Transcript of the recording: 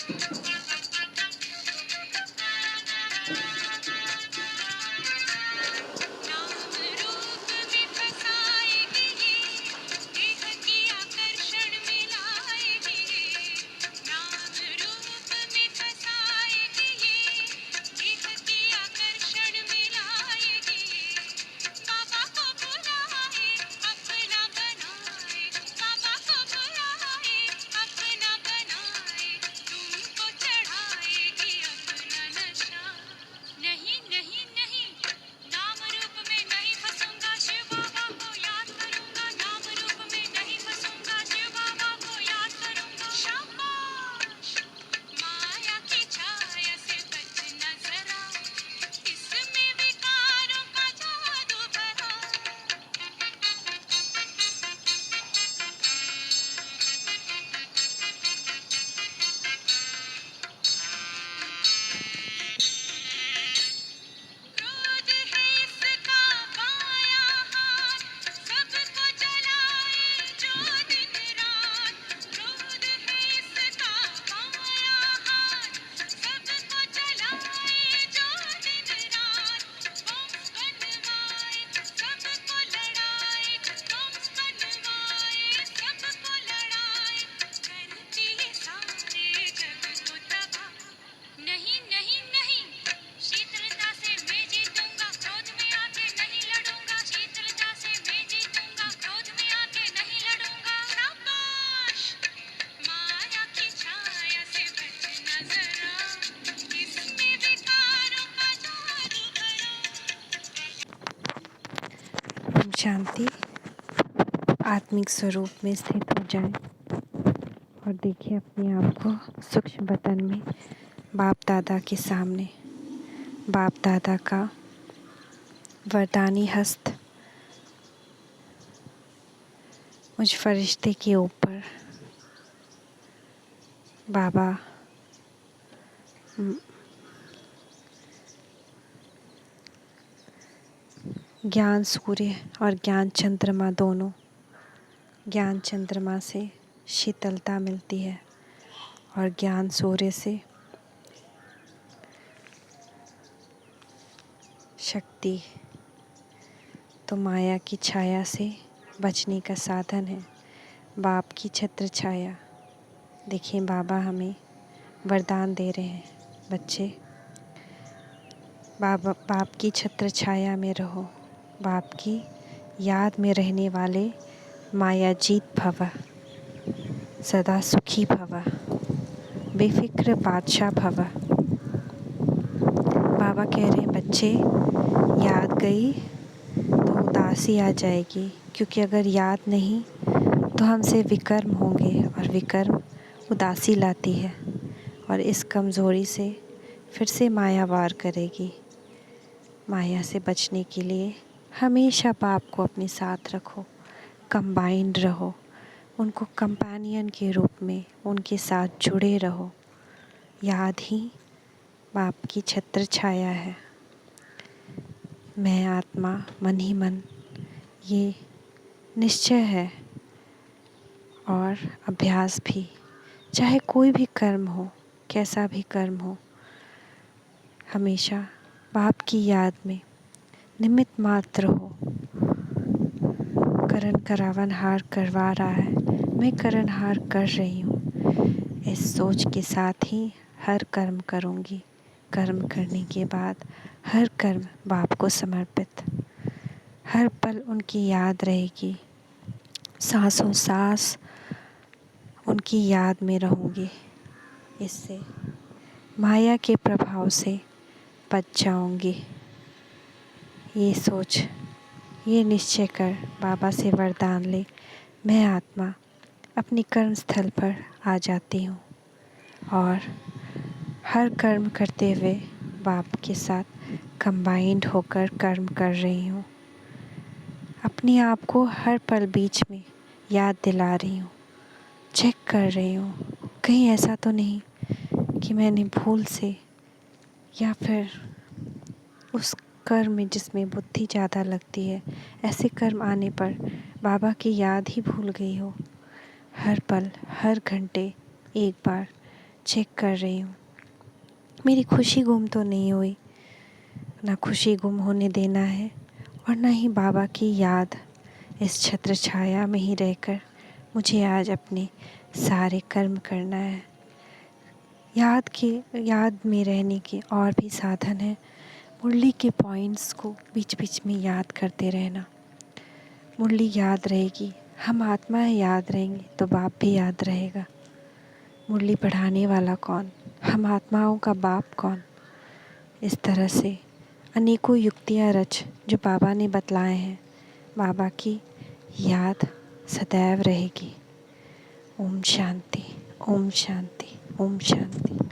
ओम शांति। आत्मिक स्वरूप में स्थित हो जाएं और देखिए अपने आप को सूक्ष्म बतन में बाप दादा के सामने। बाप दादा का वरदानी हस्त मुझ फरिश्ते के ऊपर। बाबा ज्ञान सूर्य और ज्ञान चंद्रमा दोनों। ज्ञान चंद्रमा से शीतलता मिलती है और ज्ञान सूर्य से शक्ति। तो माया की छाया से बचने का साधन है बाप की छत्र छाया। देखिए बाबा हमें वरदान दे रहे हैं, बच्चे बाप की छत्र छाया में रहो। बाप की याद में रहने वाले माया जीत भव, सदा सुखी भव, बेफिक्र बादशाह भव। बाबा कह रहे हैं बच्चे याद गई तो उदासी आ जाएगी, क्योंकि अगर याद नहीं तो हमसे विकर्म होंगे और विकर्म उदासी लाती है और इस कमज़ोरी से फिर से माया वार करेगी। माया से बचने के लिए हमेशा बाप को अपने साथ रखो, कंबाइंड रहो, उनको कंपेनियन के रूप में उनके साथ जुड़े रहो। याद ही बाप की छत्र छाया है। मैं आत्मा मन ही मन, ये निश्चय है और अभ्यास भी। चाहे कोई भी कर्म हो, कैसा भी कर्म हो, हमेशा बाप की याद में निमित्त मात्र हो। करण करावन हार करवा रहा है, मैं करण हार कर रही हूँ, इस सोच के साथ ही हर कर्म करूँगी। कर्म करने के बाद हर कर्म बाप को समर्पित। हर पल उनकी याद रहेगी, सांसों सांस उनकी याद में रहूँगी। इससे माया के प्रभाव से बच जाऊँगी। ये सोच, ये निश्चय कर बाबा से वरदान ले। मैं आत्मा अपनी कर्म स्थल पर आ जाती हूँ और हर कर्म करते हुए बाप के साथ कंबाइंड होकर कर्म कर रही हूँ। अपने आप को हर पल बीच में याद दिला रही हूँ, चेक कर रही हूँ कहीं ऐसा तो नहीं कि मैंने भूल से या फिर उस कर्म में जिसमें बुद्धि ज़्यादा लगती है, ऐसे कर्म आने पर बाबा की याद ही भूल गई हो। हर पल हर घंटे एक बार चेक कर रही हूँ। मेरी खुशी गुम तो नहीं हुई, ना खुशी गुम होने देना है और ना ही बाबा की याद इस छत्र छाया में ही रहकर मुझे आज अपने सारे कर्म करना है। याद में रहने के और भी साधन हैं। मुरली के पॉइंट्स को बीच बीच में याद करते रहना। मुरली याद रहेगी, हम आत्माएं याद रहेंगी तो बाप भी याद रहेगा। मुरली पढ़ाने वाला कौन, हम आत्माओं का बाप कौन। इस तरह से अनेकों युक्तियाँ रच जो बाबा ने बतलाए हैं, बाबा की याद सदैव रहेगी। ओम शांति, ओम शांति, ओम शांति।